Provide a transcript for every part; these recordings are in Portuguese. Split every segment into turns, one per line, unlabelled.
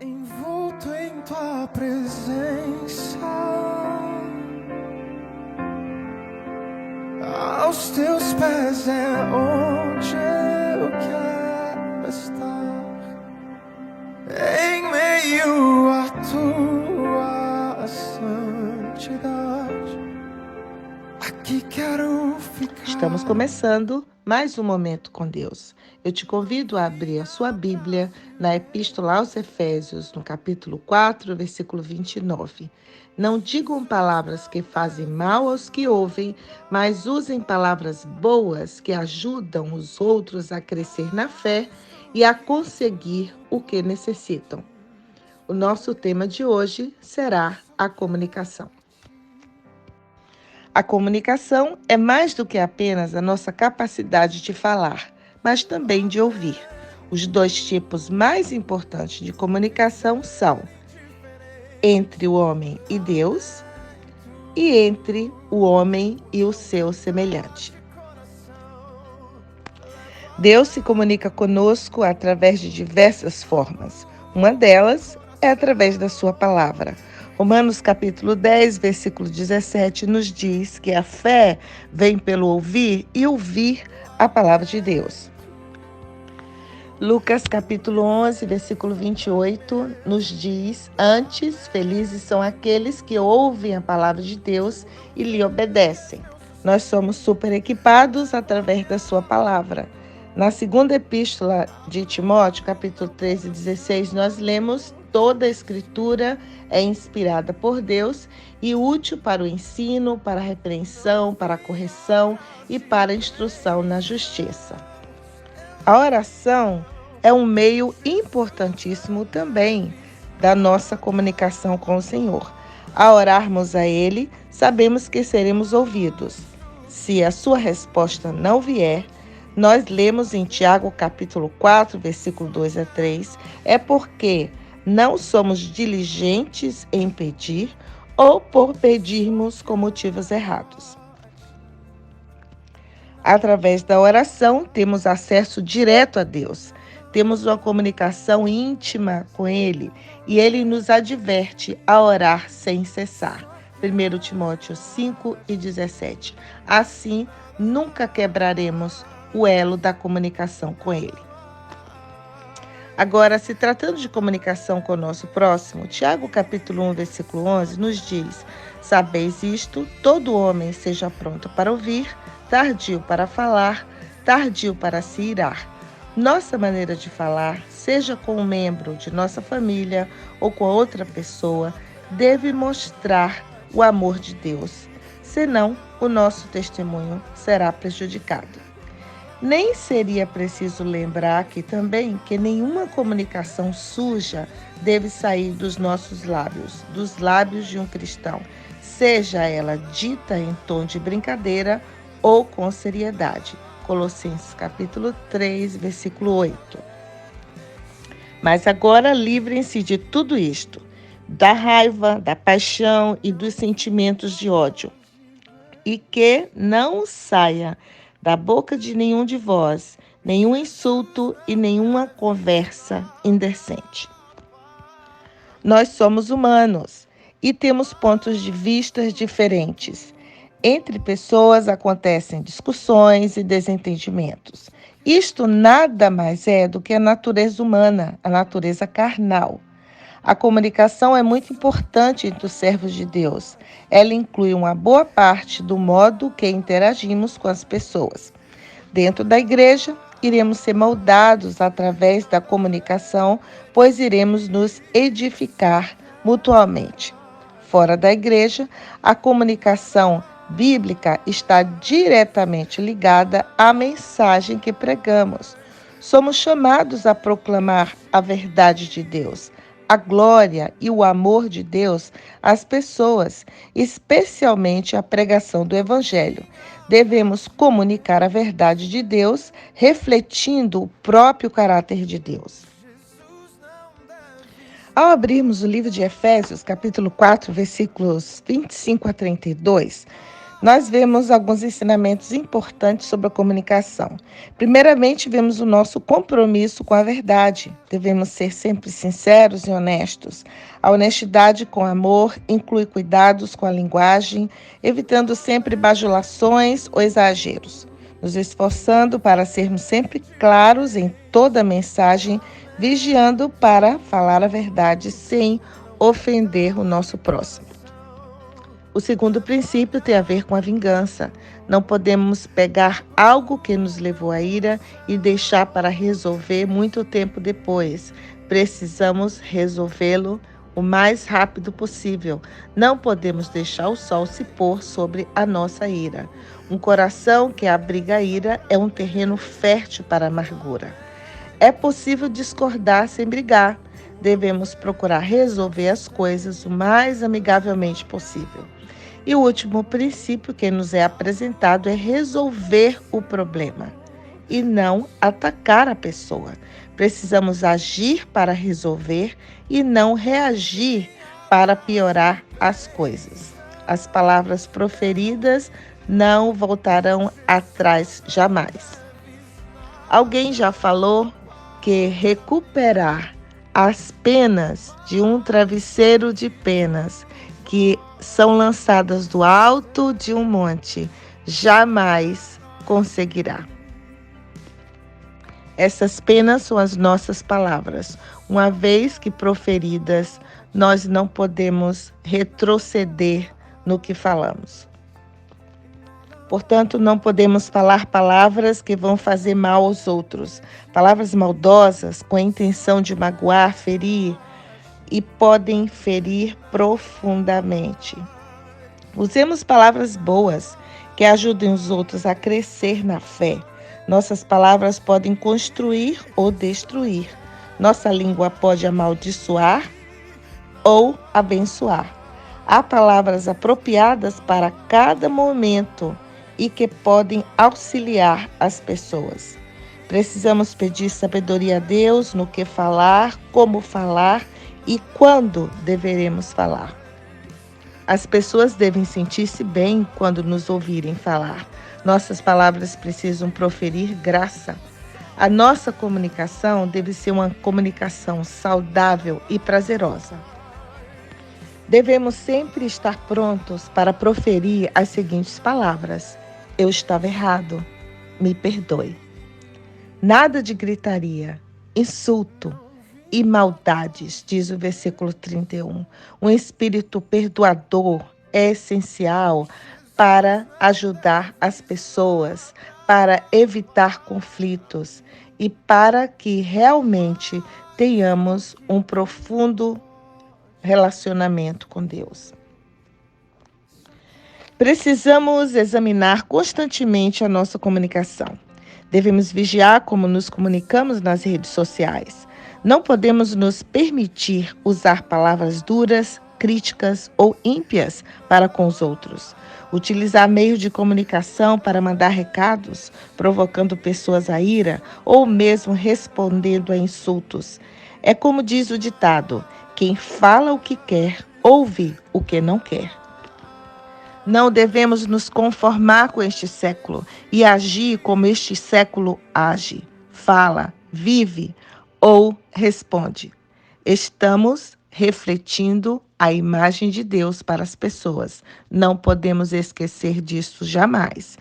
envolto em tua presença, aos teus pés é onde eu quero estar, em meio à tua santidade, aqui quero ficar.
Estamos começando mais um Momento com Deus. Eu te convido a abrir a sua Bíblia na Epístola aos Efésios, no capítulo 4, versículo 29. Não digam palavras que fazem mal aos que ouvem, mas usem palavras boas que ajudam os outros a crescer na fé e a conseguir o que necessitam. O nosso tema de hoje será a comunicação. A comunicação é mais do que apenas a nossa capacidade de falar, mas também de ouvir. Os dois tipos mais importantes de comunicação são entre o homem e Deus e entre o homem e o seu semelhante. Deus se comunica conosco através de diversas formas. Uma delas é através da sua palavra. Romanos capítulo 10, versículo 17, nos diz que a fé vem pelo ouvir e ouvir a palavra de Deus. Lucas capítulo 11, versículo 28, nos diz: antes, felizes são aqueles que ouvem a palavra de Deus e lhe obedecem. Nós somos super equipados através da sua palavra. Na segunda epístola de Timóteo, capítulo 13, 16, nós lemos: toda a escritura é inspirada por Deus e útil para o ensino, para a repreensão, para a correção e para a instrução na justiça. A oração é um meio importantíssimo também da nossa comunicação com o Senhor. Ao orarmos a Ele, sabemos que seremos ouvidos. Se a sua resposta não vier, nós lemos em Tiago capítulo 4, versículo 2 a 3, é porque não somos diligentes em pedir ou por pedirmos com motivos errados. Através da oração, temos acesso direto a Deus. Temos uma comunicação íntima com Ele e Ele nos adverte a orar sem cessar. 1 Timóteo 5 e 17. Assim, nunca quebraremos o elo da comunicação com Ele. Agora, se tratando de comunicação com o nosso próximo, Tiago capítulo 1, versículo 11, nos diz: sabeis isto, todo homem seja pronto para ouvir, tardio para falar, tardio para se irar. Nossa maneira de falar, seja com um membro de nossa família ou com outra pessoa, deve mostrar o amor de Deus, senão o nosso testemunho será prejudicado. Nem seria preciso lembrar aqui também que nenhuma comunicação suja deve sair dos nossos lábios, dos lábios de um cristão, seja ela dita em tom de brincadeira ou com seriedade. Colossenses capítulo 3, versículo 8. Mas agora livrem-se de tudo isto, da raiva, da paixão e dos sentimentos de ódio, e que não saia da boca de nenhum de vós nenhum insulto e nenhuma conversa indecente. Nós somos humanos e temos pontos de vista diferentes. Entre pessoas acontecem discussões e desentendimentos. Isto nada mais é do que a natureza humana, a natureza carnal. A comunicação é muito importante entre os servos de Deus. Ela inclui uma boa parte do modo que interagimos com as pessoas. Dentro da igreja, iremos ser moldados através da comunicação, pois iremos nos edificar mutuamente. Fora da igreja, a comunicação bíblica está diretamente ligada à mensagem que pregamos. Somos chamados a proclamar a verdade de Deus, a glória e o amor de Deus às pessoas, especialmente a pregação do Evangelho. Devemos comunicar a verdade de Deus, refletindo o próprio caráter de Deus. Ao abrirmos o livro de Efésios, capítulo 4, versículos 25 a 32, nós vemos alguns ensinamentos importantes sobre a comunicação. Primeiramente, vemos o nosso compromisso com a verdade. Devemos ser sempre sinceros e honestos. A honestidade com amor inclui cuidados com a linguagem, evitando sempre bajulações ou exageros, nos esforçando para sermos sempre claros em toda a mensagem, vigiando para falar a verdade sem ofender o nosso próximo. O segundo princípio tem a ver com a vingança. Não podemos pegar algo que nos levou à ira e deixar para resolver muito tempo depois. Precisamos resolvê-lo o mais rápido possível. Não podemos deixar o sol se pôr sobre a nossa ira. Um coração que abriga a ira é um terreno fértil para a amargura. É possível discordar sem brigar. Devemos procurar resolver as coisas o mais amigavelmente possível. E o último princípio que nos é apresentado é resolver o problema e não atacar a pessoa. Precisamos agir para resolver e não reagir para piorar as coisas. As palavras proferidas não voltarão atrás jamais. Alguém já falou que recuperar as penas de um travesseiro de penas que são lançadas do alto de um monte, jamais conseguirá. Essas penas são as nossas palavras. Uma vez que proferidas, nós não podemos retroceder no que falamos. Portanto, não podemos falar palavras que vão fazer mal aos outros, palavras maldosas com a intenção de magoar, ferir, e podem ferir profundamente. Usemos palavras boas que ajudem os outros a crescer na fé. Nossas palavras podem construir ou destruir. Nossa língua pode amaldiçoar ou abençoar. Há palavras apropriadas para cada momento e que podem auxiliar as pessoas. Precisamos pedir sabedoria a Deus no que falar, como falar e quando deveremos falar. As pessoas devem sentir-se bem quando nos ouvirem falar. Nossas palavras precisam proferir graça. A nossa comunicação deve ser uma comunicação saudável e prazerosa. Devemos sempre estar prontos para proferir as seguintes palavras: eu estava errado, me perdoe. Nada de gritaria, insulto e maldades, diz o versículo 31. Um espírito perdoador é essencial para ajudar as pessoas, para evitar conflitos e para que realmente tenhamos um profundo relacionamento com Deus. Precisamos examinar constantemente a nossa comunicação. Devemos vigiar como nos comunicamos nas redes sociais. Não podemos nos permitir usar palavras duras, críticas ou ímpias para com os outros. Utilizar meios de comunicação para mandar recados, provocando pessoas à ira ou mesmo respondendo a insultos. É como diz o ditado: quem fala o que quer, ouve o que não quer. Não devemos nos conformar com este século e agir como este século age, fala, vive ou responde. Estamos refletindo a imagem de Deus para as pessoas. Não podemos esquecer disso jamais.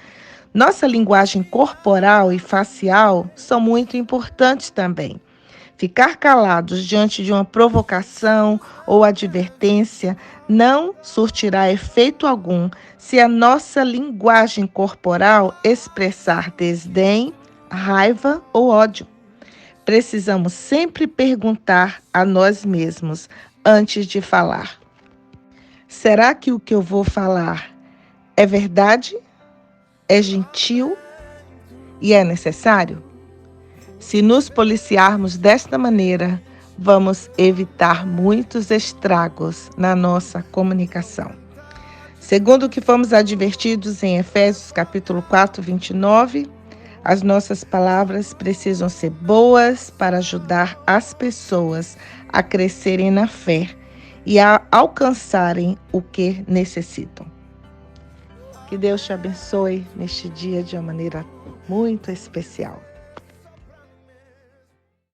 Nossa linguagem corporal e facial são muito importantes também. Ficar calados diante de uma provocação ou advertência não surtirá efeito algum se a nossa linguagem corporal expressar desdém, raiva ou ódio. Precisamos sempre perguntar a nós mesmos antes de falar: será que o que eu vou falar é verdade? É gentil? E é necessário? Se nos policiarmos desta maneira, vamos evitar muitos estragos na nossa comunicação. Segundo o que fomos advertidos em Efésios capítulo 4, 29, as nossas palavras precisam ser boas para ajudar as pessoas a crescerem na fé e a alcançarem o que necessitam. Que Deus te abençoe neste dia de uma maneira muito especial.